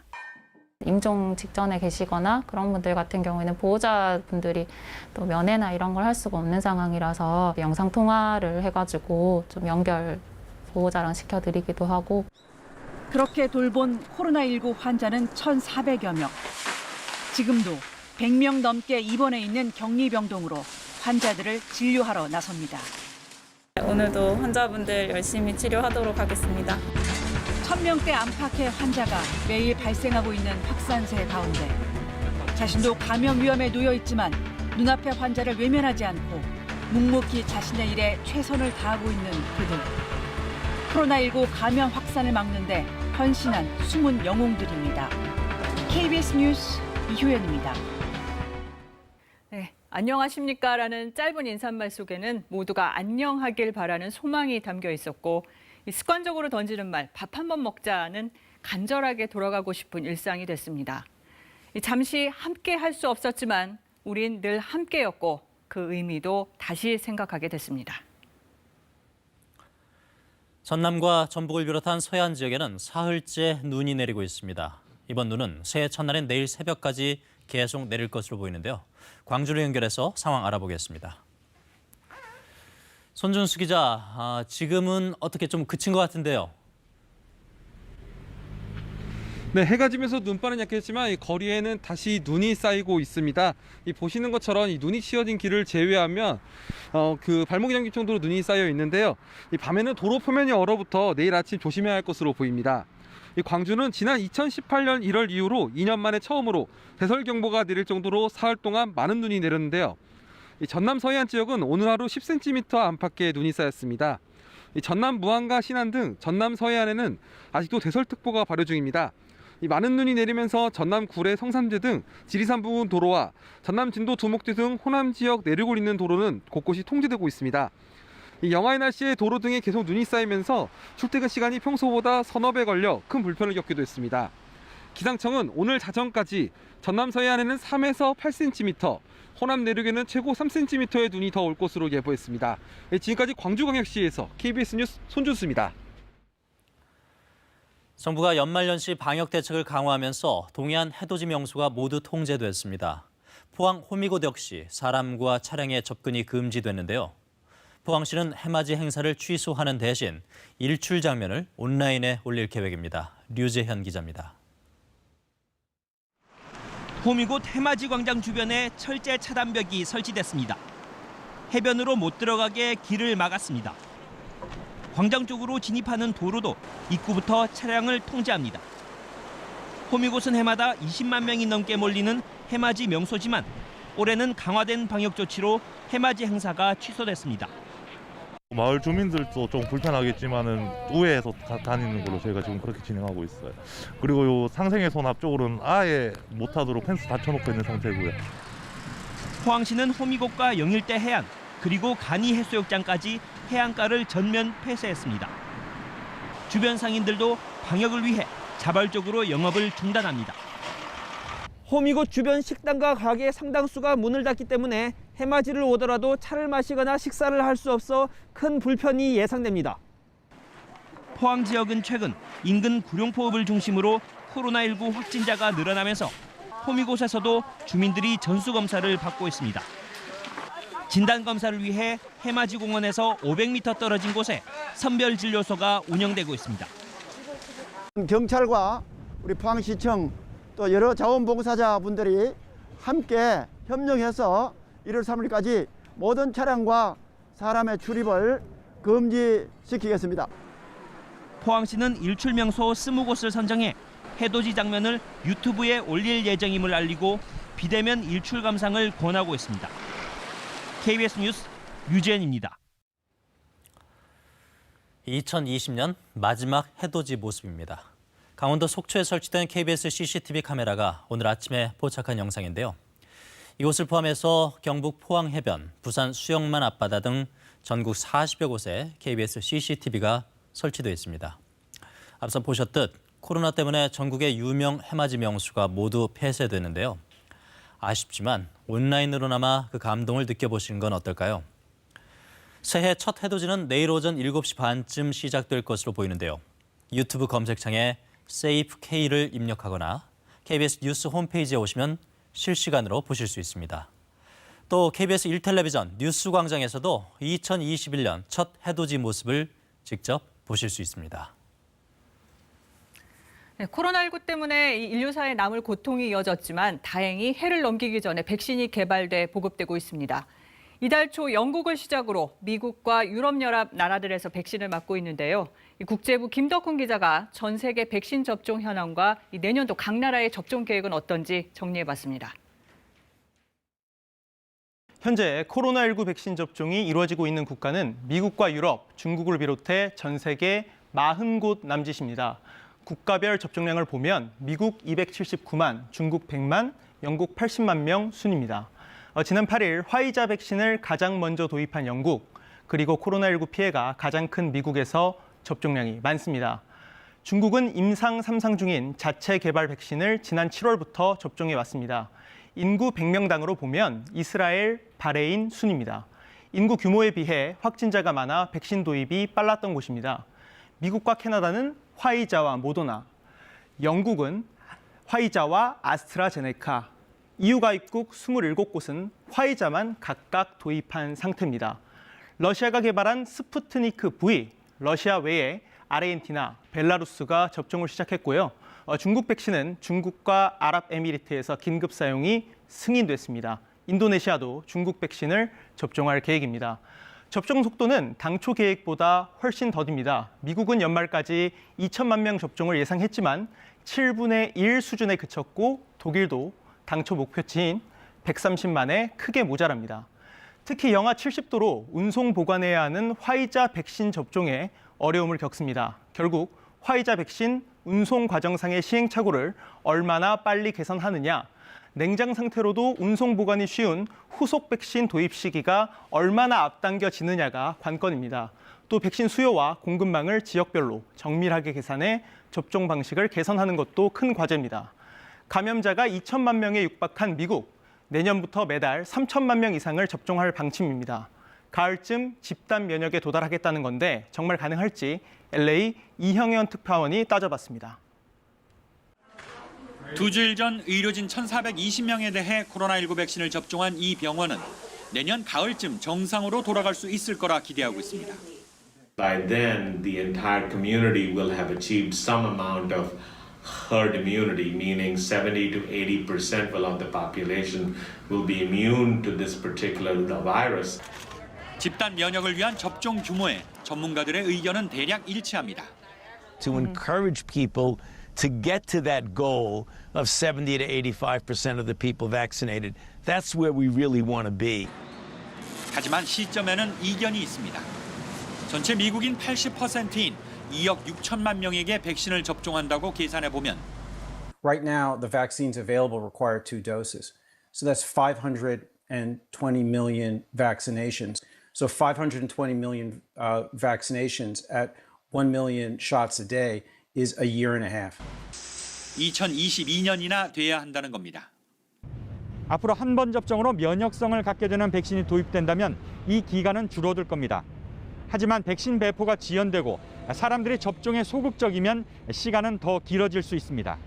임종 직전에 계시거나 그런 분들 같은 경우에는 보호자분들이 또 면회나 이런 걸 할 수가 없는 상황이라서 영상 통화를 해가지고 좀 연결 보호자랑 시켜드리기도 하고. 그렇게 돌본 코로나19 환자는 1,400여 명. 지금도 100명 넘게 입원해 있는 격리병동으로 환자들을 진료하러 나섭니다. 오늘도 환자분들 열심히 치료하도록 하겠습니다. 1,000명대 안팎의 환자가 매일 발생하고 있는 확산세 가운데 자신도 감염 위험에 놓여 있지만 눈앞의 환자를 외면하지 않고 묵묵히 자신의 일에 최선을 다하고 있는 그들. 코로나19 감염 확산을 막는 데 헌신한 숨은 영웅들입니다. KBS 뉴스 이효연입니다. 네, 안녕하십니까라는 짧은 인사말 속에는 모두가 안녕하길 바라는 소망이 담겨 있었고 습관적으로 던지는 말, 밥 한 번 먹자는 간절하게 돌아가고 싶은 일상이 됐습니다. 잠시 함께 할 수 없었지만 우린 늘 함께였고 그 의미도 다시 생각하게 됐습니다. 전남과 전북을 비롯한 서해안 지역에는 사흘째 눈이 내리고 있습니다. 이번 눈은 새해 첫날인 내일 새벽까지 계속 내릴 것으로 보이는데요. 광주를 연결해서 상황 알아보겠습니다. 손준수 기자, 지금은 어떻게 좀 그친 것 같은데요? 네, 해가 지면서 눈발은 약했지만 이 거리에는 다시 눈이 쌓이고 있습니다. 이 보시는 것처럼 이 눈이 치어진 길을 제외하면 그 발목이 잠길 정도로 눈이 쌓여 있는데요. 이 밤에는 도로 표면이 얼어붙어 내일 아침 조심해야 할 것으로 보입니다. 이 광주는 지난 2018년 1월 이후로 2년 만에 처음으로 대설경보가 내릴 정도로 사흘 동안 많은 눈이 내렸는데요. 이 전남 서해안 지역은 오늘 하루 10cm 안팎의 눈이 쌓였습니다. 이 전남 무안과 신안 등 전남 서해안에는 아직도 대설특보가 발효 중입니다. 이 많은 눈이 내리면서 전남 구례 성삼재 등 지리산 부근 도로와 전남 진도 두목대 등 호남 지역 내륙을 잇는 도로는 곳곳이 통제되고 있습니다. 이 영하의 날씨에 도로 등에 계속 눈이 쌓이면서 출퇴근 시간이 평소보다 서너 배 걸려 큰 불편을 겪기도 했습니다. 기상청은 오늘 자정까지 전남 서해안에는 3에서 8cm, 호남 내륙에는 최고 3cm의 눈이 더 올 것으로 예보했습니다. 지금까지 광주광역시에서 KBS 뉴스 손준수입니다. 정부가 연말연시 방역 대책을 강화하면서 동해안 해돋이 명소가 모두 통제됐습니다. 포항 호미곶 역시 사람과 차량의 접근이 금지됐는데요. 포항시는 해맞이 행사를 취소하는 대신 일출 장면을 온라인에 올릴 계획입니다. 류재현 기자입니다. 호미곶 해맞이 광장 주변에 철제 차단벽이 설치됐습니다. 해변으로 못 들어가게 길을 막았습니다. 광장 쪽으로 진입하는 도로도 입구부터 차량을 통제합니다. 호미곶은 해마다 20만 명이 넘게 몰리는 해맞이 명소지만 올해는 강화된 방역 조치로 해맞이 행사가 취소됐습니다. 마을 주민들도 좀 불편하겠지만은 우회해서 다니는 걸로 저희가 지금 그렇게 진행하고 있어요. 그리고 요 상생의 손 앞쪽으로는 아예 못하도록 펜스 닫혀놓고 있는 상태고요. 포항시는 호미곶과 영일대 해안 그리고 간이 해수욕장까지 해안가를 전면 폐쇄했습니다. 주변 상인들도 방역을 위해 자발적으로 영업을 중단합니다. 호미곶 주변 식당과 가게 상당수가 문을 닫기 때문에 해맞이를 오더라도 차를 마시거나 식사를 할 수 없어 큰 불편이 예상됩니다. 포항 지역은 최근 인근 구룡포읍을 중심으로 코로나19 확진자가 늘어나면서 호미곶에서도 주민들이 전수검사를 받고 있습니다. 진단검사를 위해 해맞이 공원에서 500m 떨어진 곳에 선별진료소가 운영되고 있습니다. 경찰과 우리 포항시청 또 여러 자원봉사자분들이 함께 협력해서 1월 3일까지 모든 차량과 사람의 출입을 금지시키겠습니다. 포항시는 일출 명소 20곳을 선정해 해돋이 장면을 유튜브에 올릴 예정임을 알리고 비대면 일출 감상을 권하고 있습니다. KBS 뉴스 유재현입니다. 2020년 마지막 해돋이 모습입니다. 강원도 속초에 설치된 KBS CCTV 카메라가 오늘 아침에 포착한 영상인데요. 이곳을 포함해서 경북 포항 해변, 부산 수영만 앞바다 등 전국 40여 곳에 KBS CCTV가 설치되어 있습니다. 앞서 보셨듯 코로나 때문에 전국의 유명 해맞이 명수가 모두 폐쇄되는데요. 아쉽지만 온라인으로나마 그 감동을 느껴보시는 건 어떨까요? 새해 첫 해돋이는 내일 오전 7시 반쯤 시작될 것으로 보이는데요. 유튜브 검색창에 SafeK를 입력하거나 KBS 뉴스 홈페이지에 오시면 실시간으로 보실 수 있습니다. 또 KBS 1텔레비전 뉴스광장에서도 2021년 첫 해돋이 모습을 직접 보실 수 있습니다. 네, 코로나19 때문에 인류사에 남을 고통이 이어졌지만 다행히 해를 넘기기 전에 백신이 개발돼 보급되고 있습니다. 이달 초 영국을 시작으로 미국과 유럽연합 나라들에서 백신을 맞고 있는데요. 국제부 김덕훈 기자가 전 세계 백신 접종 현황과 내년도 각 나라의 접종 계획은 어떤지 정리해봤습니다. 현재 코로나19 백신 접종이 이루어지고 있는 국가는 미국과 유럽, 중국을 비롯해 전 세계 40곳 남짓입니다. 국가별 접종량을 보면 미국 279만, 중국 100만, 영국 80만 명 순입니다. 지난 8일 화이자 백신을 가장 먼저 도입한 영국, 그리고 코로나19 피해가 가장 큰 미국에서 접종량이 많습니다. 중국은 임상 3상 중인 자체 개발 백신을 지난 7월부터 접종해 왔습니다. 인구 100명당으로 보면 이스라엘, 바레인 순입니다. 인구 규모에 비해 확진자가 많아 백신 도입이 빨랐던 곳입니다. 미국과 캐나다는 화이자와 모더나, 영국은 화이자와 아스트라제네카, EU 가입국 27곳은 화이자만 각각 도입한 상태입니다. 러시아가 개발한 스푸트니크 V, 러시아 외에 아르헨티나, 벨라루스가 접종을 시작했고요. 중국 백신은 중국과 아랍에미리트에서 긴급 사용이 승인됐습니다. 인도네시아도 중국 백신을 접종할 계획입니다. 접종 속도는 당초 계획보다 훨씬 더딥니다. 미국은 연말까지 2천만 명 접종을 예상했지만 7분의 1 수준에 그쳤고 독일도 당초 목표치인 130만에 크게 모자랍니다. 특히 영하 70도로 운송 보관해야 하는 화이자 백신 접종에 어려움을 겪습니다. 결국 화이자 백신 운송 과정상의 시행착오를 얼마나 빨리 개선하느냐, 냉장 상태로도 운송 보관이 쉬운 후속 백신 도입 시기가 얼마나 앞당겨지느냐가 관건입니다. 또 백신 수요와 공급망을 지역별로 정밀하게 계산해 접종 방식을 개선하는 것도 큰 과제입니다. 감염자가 2천만 명에 육박한 미국, 내년부터 매달 3천만 명 이상을 접종할 방침입니다. 가을쯤 집단 면역에 도달하겠다는 건데 정말 가능할지 LA 이형현 특파원이 따져봤습니다. 2주일 전 의료진 1,420명에 대해 코로나19 백신을 접종한 이 병원은 내년 가을쯤 정상으로 돌아갈 수 있을 거라 기대하고 있습니다. By then, the entire community will have achieved some amount of herd immunity, meaning 70 to 80% of the population will be immune to this particular virus. 집단 면역을 위한 접종 규모에 전문가들의 의견은 대략 일치합니다. To encourage people to get to that goal of 70 to 85% of the people vaccinated. That's where we really want to be. 하지만 시점에는 이견이 있습니다. 전체 미국인 80%인 2억 6천만 명에게 백신을 접종한다고 계산해 보면 Right now, the vaccines available require 2 doses. So that's 520 million vaccinations. So 520 million vaccinations at 1 million shots a day is a year and a half. 2022년이나 돼야 한다는 겁니다. 앞으로 한 번 접종으로 면역성을 갖게 되는 백신이 도입된다면 이 기간은 줄어들 겁니다. 하지만 백신 배포가 지연되고 사람들이 접종에 소극적이면 시간은 더 길어질 수 있습니다.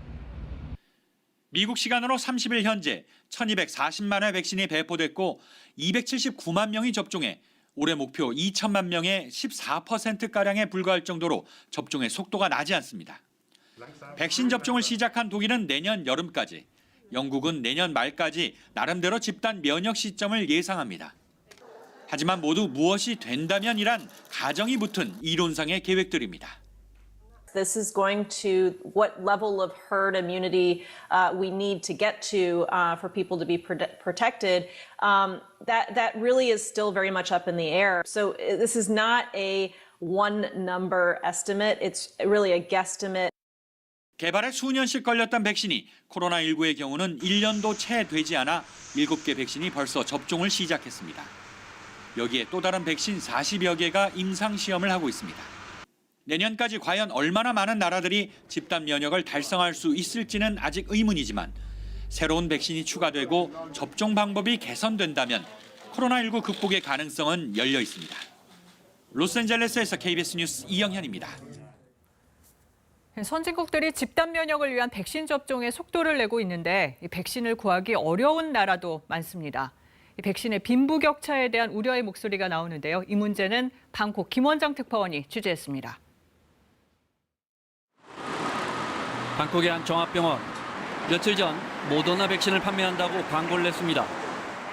미국 시간으로 30일 현재 1240만 회 백신이 배포됐고 279만 명이 접종해 올해 목표 2천만 명의 14%가량에 불과할 정도로 접종의 속도가 나지 않습니다. 백신 접종을 시작한 독일은 내년 여름까지, 영국은 내년 말까지 나름대로 집단 면역 시점을 예상합니다. 하지만 모두 무엇이 된다면이란 가정이 붙은 이론상의 계획들입니다. This is going to what level of herd immunity we need to get to for people to be protected. That really is still very much up in the air. So this is not a one number estimate. It's really a guesstimate. 개발에 수년씩 걸렸던 백신이 코로나19의 경우는 1년도 채 되지 않아 7개 백신이 벌써 접종을 시작했습니다. 여기에 또 다른 백신 40여 개가 임상시험을 하고 있습니다. 내년까지 과연 얼마나 많은 나라들이 집단 면역을 달성할 수 있을지는 아직 의문이지만 새로운 백신이 추가되고 접종 방법이 개선된다면 코로나19 극복의 가능성은 열려 있습니다. 로스앤젤레스에서 KBS 뉴스 이영현입니다. 선진국들이 집단 면역을 위한 백신 접종에 속도를 내고 있는데 이 백신을 구하기 어려운 나라도 많습니다. 이 백신의 빈부격차에 대한 우려의 목소리가 나오는데요. 이 문제는 방콕 김원장 특파원이 취재했습니다. 방콕의 한 종합병원. 며칠 전 모더나 백신을 판매한다고 광고를 냈습니다.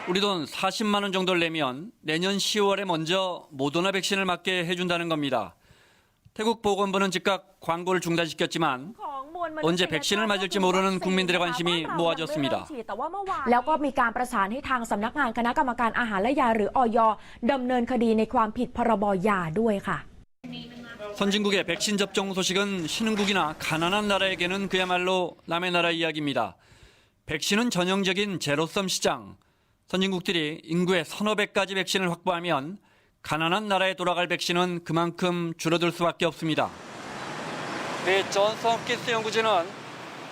우리 돈 40만 원 정도를 내면 내년 10월에 먼저 모더나 백신을 맞게 해준다는 겁니다. 태국 보건부는 즉각 광고를 중단시켰지만 언제 백신을 맞을지 모르는 국민들의 관심이 모아졌습니다. แล้วก็มีการประสานให้ทางสำนักงานคณะกรรมการอาหารและยาหรือ อย ดำเนินคดีในความผิดพรบยาด้วยค่ะ 선진국의 백신 접종 소식은 신흥국이나 가난한 나라에게는 그야말로 남의 나라 이야기입니다. 백신은 전형적인 제로섬 시장. 선진국들이 인구의 서너 배까지 백신을 확보하면 가난한 나라에 돌아갈 백신은 그만큼 줄어들 수밖에 없습니다. 미 존스 홉킨스 연구진은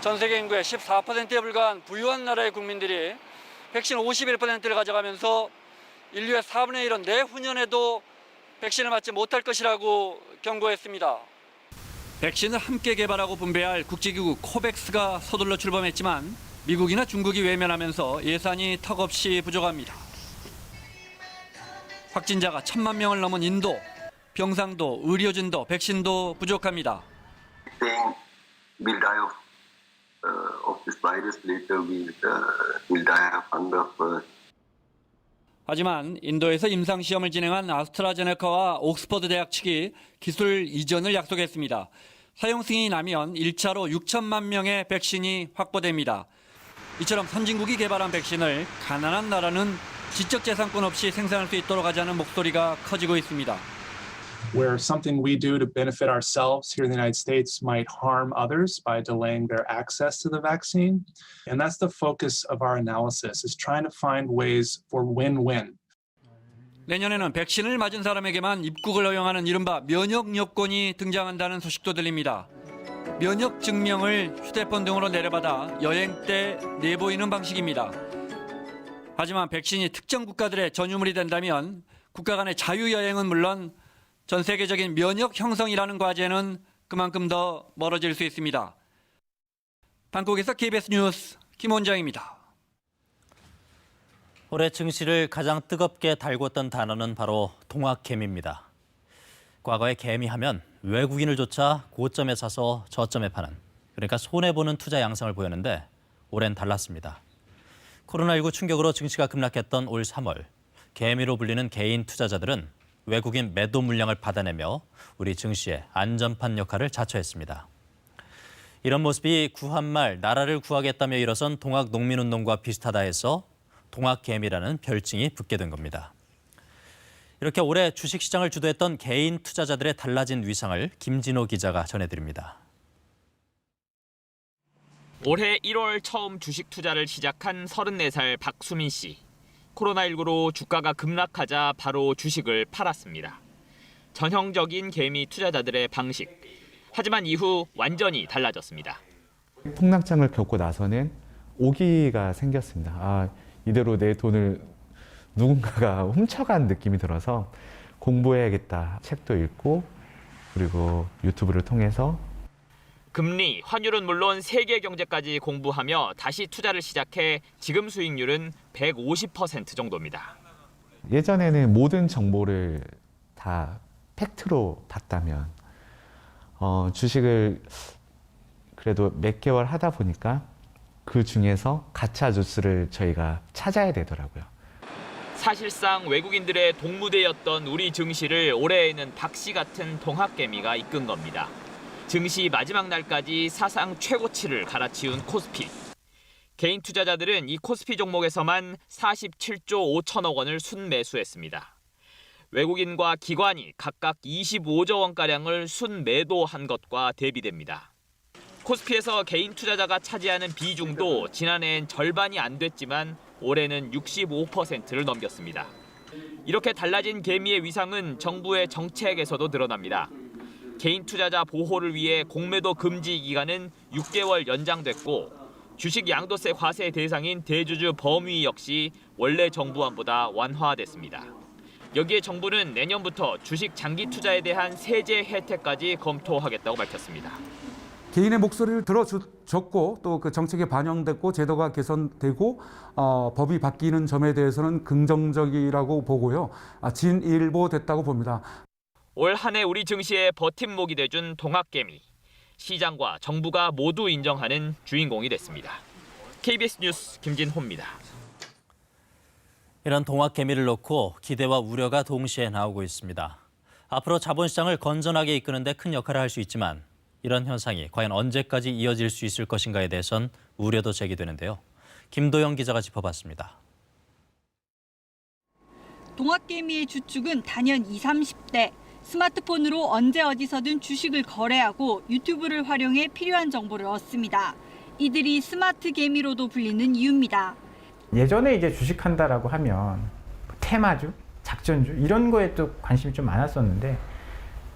전 세계 인구의 14%에 불과한 부유한 나라의 국민들이 백신 51%를 가져가면서 인류의 4분의 1은 내후년에도 백신을 맞지 못할 것이라고 경고했습니다. 백신을 함께 개발하고 분배할 국제기구 코백스가 서둘러 출범했지만 미국이나 중국이 외면하면서 예산이 턱없이 부족합니다. 확진자가 1,000만 명을 넘은 인도, 병상도, 의료진도, 백신도 부족합니다. We'll die of this virus later. We'll die of hunger first. 하지만 인도에서 임상시험을 진행한 아스트라제네카와 옥스퍼드 대학 측이 기술 이전을 약속했습니다. 사용 승인이 나면 1차로 6천만 명의 백신이 확보됩니다. 이처럼 선진국이 개발한 백신을 가난한 나라는 지적재산권 없이 생산할 수 있도록 하자는 목소리가 커지고 있습니다. Where something we do to benefit ourselves here in the United States might harm others by delaying their access to the vaccine. And that's the focus of our analysis, is trying to find ways for win-win. 내년에는 백신을 맞은 사람에게만 입국을 허용하는 이른바 면역 여권이 등장한다는 소식도 들립니다. 면역 증명을 휴대폰 등으로 내려받아 여행 때 내보이는 방식입니다. 하지만 백신이 특정 국가들의 전유물이 된다면 국가 간의 자유여행은 물론 전 세계적인 면역 형성이라는 과제는 그만큼 더 멀어질 수 있습니다. 방콕에서 KBS 뉴스 김원장입니다. 올해 증시를 가장 뜨겁게 달궜던 단어는 바로 동학개미입니다. 과거에 개미하면 외국인을 쫓아 고점에 사서 저점에 파는, 그러니까 손해보는 투자 양상을 보였는데 올해는 달랐습니다. 코로나19 충격으로 증시가 급락했던 올 3월, 개미로 불리는 개인 투자자들은 외국인 매도 물량을 받아내며 우리 증시의 안전판 역할을 자처했습니다. 이런 모습이 구한말 나라를 구하겠다며 일어선 동학농민운동과 비슷하다 해서 동학개미라는 별칭이 붙게 된 겁니다. 이렇게 올해 주식시장을 주도했던 개인 투자자들의 달라진 위상을 김진호 기자가 전해드립니다. 올해 1월 처음 주식 투자를 시작한 34살 박수민 씨. 코로나19로 주가가 급락하자 바로 주식을 팔았습니다. 전형적인 개미 투자자들의 방식. 하지만 이후 완전히 달라졌습니다. 폭락장을 겪고 나서는 오기가 생겼습니다. 아, 이대로 내 돈을 누군가가 훔쳐간 느낌이 들어서 공부해야겠다. 책도 읽고 그리고 유튜브를 통해서 금리, 환율은 물론 세계 경제까지 공부하며 다시 투자를 시작해 지금 수익률은 150% 정도입니다. 예전에는 모든 정보를 다 팩트로 봤다면 주식을 그래도 몇 개월 하다 보니까 그 중에서 가짜 뉴스를 저희가 찾아야 되더라고요. 사실상 외국인들의 동무대였던 우리 증시를 올해에는 박씨 같은 동학개미가 이끈 겁니다. 증시 마지막 날까지 사상 최고치를 갈아치운 코스피. 개인 투자자들은 이 코스피 종목에서만 47조 5천억 원을 순매수했습니다. 외국인과 기관이 각각 25조 원가량을 순매도한 것과 대비됩니다. 코스피에서 개인 투자자가 차지하는 비중도 지난해엔 절반이 안 됐지만 올해는 65%를 넘겼습니다. 이렇게 달라진 개미의 위상은 정부의 정책에서도 드러납니다. 개인 투자자 보호를 위해 공매도 금지 기간은 6개월 연장됐고 주식 양도세 과세 대상인 대주주 범위 역시 원래 정부안보다 완화됐습니다. 여기에 정부는 내년부터 주식 장기 투자에 대한 세제 혜택까지 검토하겠다고 밝혔습니다. 개인의 목소리를 들어줬고 또 그 정책에 반영됐고 제도가 개선되고 법이 바뀌는 점에 대해서는 긍정적이라고 보고요. 진일보됐다고 봅니다. 올 한 해 우리 증시의 버팀목이 돼준 동학개미. 시장과 정부가 모두 인정하는 주인공이 됐습니다. KBS 뉴스 김진호입니다. 이런 동학개미를 놓고 기대와 우려가 동시에 나오고 있습니다. 앞으로 자본시장을 건전하게 이끄는 데 큰 역할을 할 수 있지만 이런 현상이 과연 언제까지 이어질 수 있을 것인가에 대해선 우려도 제기되는데요. 김도영 기자가 짚어봤습니다. 동학개미의 주축은 단연 20, 30대. 스마트폰으로 언제 어디서든 주식을 거래하고 유튜브를 활용해 필요한 정보를 얻습니다. 이들이 스마트 개미로도 불리는 이유입니다. 예전에 이제 주식한다라고 하면 테마주, 작전주 이런 거에 또 관심이 좀 많았었는데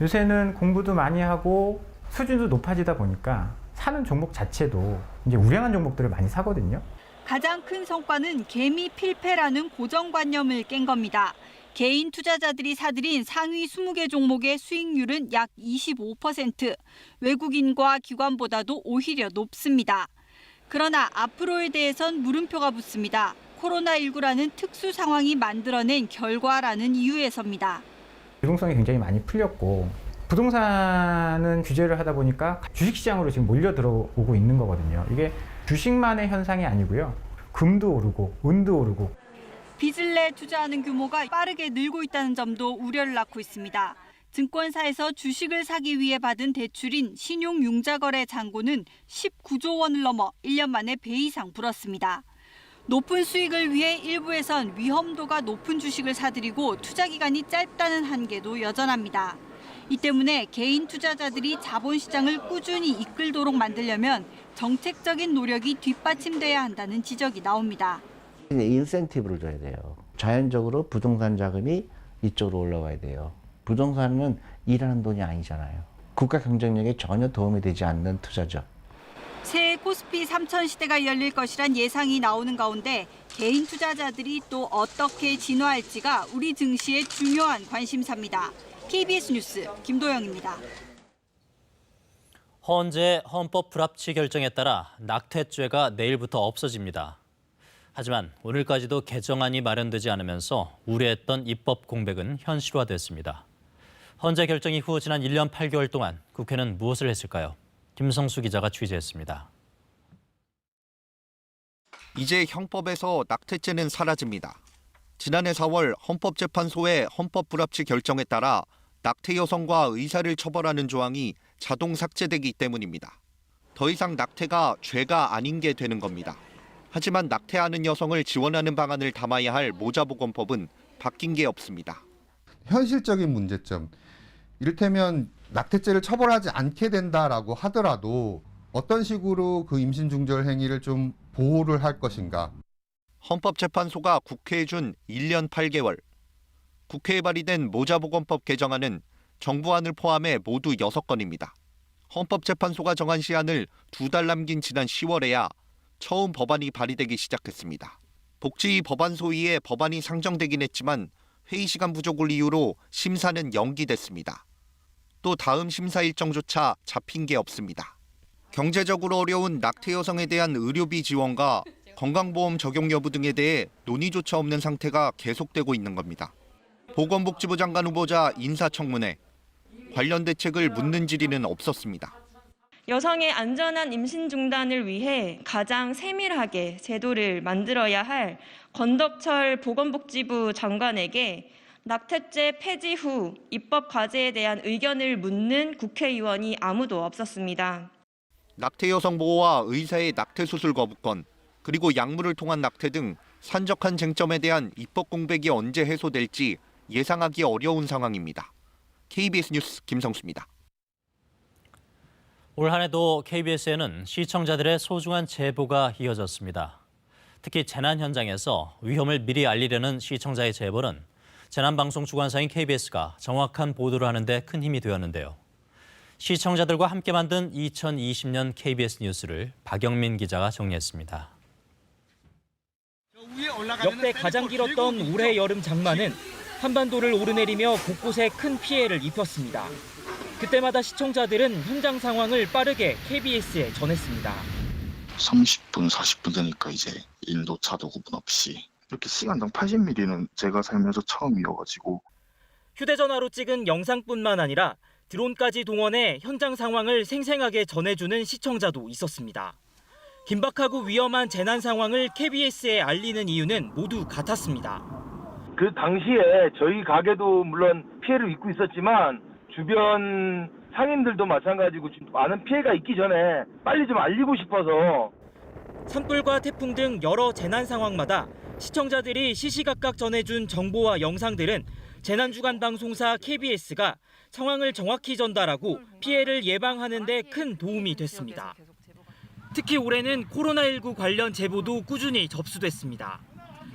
요새는 공부도 많이 하고 수준도 높아지다 보니까 사는 종목 자체도 이제 우량한 종목들을 많이 사거든요. 가장 큰 성과는 개미 필패라는 고정관념을 깬 겁니다. 개인 투자자들이 사들인 상위 20개 종목의 수익률은 약 25%, 외국인과 기관보다도 오히려 높습니다. 그러나 앞으로에 대해선 물음표가 붙습니다. 코로나19라는 특수 상황이 만들어낸 결과라는 이유에서입니다. 유동성이 굉장히 많이 풀렸고 부동산은 규제를 하다 보니까 주식시장으로 지금 몰려 들어오고 있는 거거든요. 이게 주식만의 현상이 아니고요. 금도 오르고 은도 오르고 빚을 내 투자하는 규모가 빠르게 늘고 있다는 점도 우려를 낳고 있습니다. 증권사에서 주식을 사기 위해 받은 대출인 신용융자거래 잔고는 19조 원을 넘어 1년 만에 배 이상 불었습니다. 높은 수익을 위해 일부에선 위험도가 높은 주식을 사들이고 투자 기간이 짧다는 한계도 여전합니다. 이 때문에 개인 투자자들이 자본시장을 꾸준히 이끌도록 만들려면 정책적인 노력이 뒷받침돼야 한다는 지적이 나옵니다. 인센티브를 줘야 돼요. 자연적으로 부동산 자금이 이쪽으로 올라와야 돼요. 부동산은 일하는 돈이 아니잖아요. 국가 경쟁력에 전혀 도움이 되지 않는 투자죠. 새해 코스피 3000 시대가 열릴 것이란 예상이 나오는 가운데 개인 투자자들이 또 어떻게 진화할지가 우리 증시의 중요한 관심사입니다. KBS 뉴스 김도영입니다. 헌재 헌법 불합치 결정에 따라 낙태죄가 내일부터 없어집니다. 하지만 오늘까지도 개정안이 마련되지 않으면서 우려했던 입법 공백은 현실화됐습니다. 헌재 결정 이후 지난 1년 8개월 동안 국회는 무엇을 했을까요? 김성수 기자가 취재했습니다. 이제 형법에서 낙태죄는 사라집니다. 지난해 4월 헌법재판소의 헌법 불합치 결정에 따라 낙태 여성과 의사를 처벌하는 조항이 자동 삭제되기 때문입니다. 더 이상 낙태가 죄가 아닌 게 되는 겁니다. 하지만 낙태하는 여성을 지원하는 방안을 담아야 할 모자보건법은 바뀐 게 없습니다. 현실적인 문제점, 이를테면 낙태죄를 처벌하지 않게 된다라고 하더라도 어떤 식으로 그 임신 중절 행위를 좀 보호를 할 것인가. 헌법재판소가 국회에 준 1년 8개월. 국회에 발의된 모자보건법 개정안은 정부안을 포함해 모두 6건입니다. 헌법재판소가 정한 시한을 2달 남긴 지난 10월에야 처음 법안이 발의되기 시작했습니다. 복지 법안 소위에 법안이 상정되긴 했지만 회의 시간 부족을 이유로 심사는 연기됐습니다. 또 다음 심사 일정조차 잡힌 게 없습니다. 경제적으로 어려운 낙태 여성에 대한 의료비 지원과 건강보험 적용 여부 등에 대해 논의조차 없는 상태가 계속되고 있는 겁니다. 보건복지부 장관 후보자 인사청문회, 관련 대책을 묻는 질의는 없었습니다. 여성의 안전한 임신 중단을 위해 가장 세밀하게 제도를 만들어야 할 권덕철 보건복지부 장관에게 낙태죄 폐지 후 입법 과제에 대한 의견을 묻는 국회의원이 아무도 없었습니다. 낙태 여성 보호와 의사의 낙태 수술 거부권, 그리고 약물을 통한 낙태 등 산적한 쟁점에 대한 입법 공백이 언제 해소될지 예상하기 어려운 상황입니다. KBS 뉴스 김성수입니다. 올 한 해도 KBS에는 시청자들의 소중한 제보가 이어졌습니다. 특히 재난 현장에서 위험을 미리 알리려는 시청자의 제보는 재난방송 주관사인 KBS가 정확한 보도를 하는 데 큰 힘이 되었는데요. 시청자들과 함께 만든 2020년 KBS 뉴스를 박영민 기자가 정리했습니다. 역대 가장 길었던 올해 여름 장마는 한반도를 오르내리며 곳곳에 큰 피해를 입혔습니다. 그때마다 시청자들은 현장 상황을 빠르게 KBS에 전했습니다. 30분, 40분 되니까 이제 인도차도 구분 없이 이렇게 시간당 80mm는 제가 살면서 처음이어가지고 휴대전화로 찍은 영상뿐만 아니라 드론까지 동원해 현장 상황을 생생하게 전해주는 시청자도 있었습니다. 긴박하고 위험한 재난 상황을 KBS에 알리는 이유는 모두 같았습니다. 그 당시에 저희 가게도 물론 피해를 입고 있었지만 주변 상인들도 마찬가지고 많은 피해가 있기 전에 빨리 좀 알리고 싶어서. 산불과 태풍 등 여러 재난 상황마다 시청자들이 시시각각 전해준 정보와 영상들은 재난주간방송사 KBS가 상황을 정확히 전달하고 피해를 예방하는 데 큰 도움이 됐습니다. 특히 올해는 코로나19 관련 제보도 꾸준히 접수됐습니다.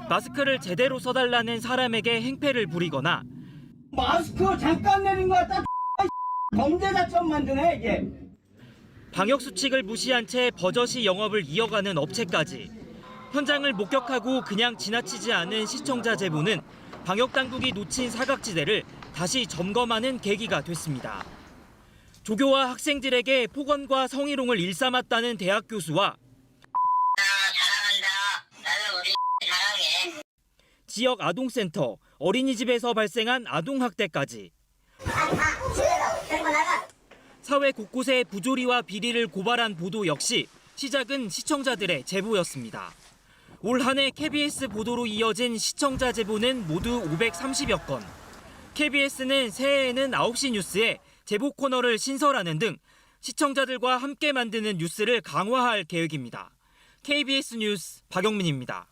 마스크를 제대로 써달라는 사람에게 행패를 부리거나 마스크 잠깐 내린 거 갖다 범죄자처럼 만드네 이게. 방역 수칙을 무시한 채 버젓이 영업을 이어가는 업체까지. 현장을 목격하고 그냥 지나치지 않은 시청자 제보는 방역 당국이 놓친 사각지대를 다시 점검하는 계기가 됐습니다. 조교와 학생들에게 폭언과 성희롱을 일삼았다는 대학 교수와 지역 아동센터, 어린이집에서 발생한 아동학대까지. 사회 곳곳에 부조리와 비리를 고발한 보도 역시 시작은 시청자들의 제보였습니다. 올 한 해 KBS 보도로 이어진 시청자 제보는 모두 530여 건. KBS는 새해에는 9시 뉴스에 제보 코너를 신설하는 등 시청자들과 함께 만드는 뉴스를 강화할 계획입니다. KBS 뉴스 박영민입니다.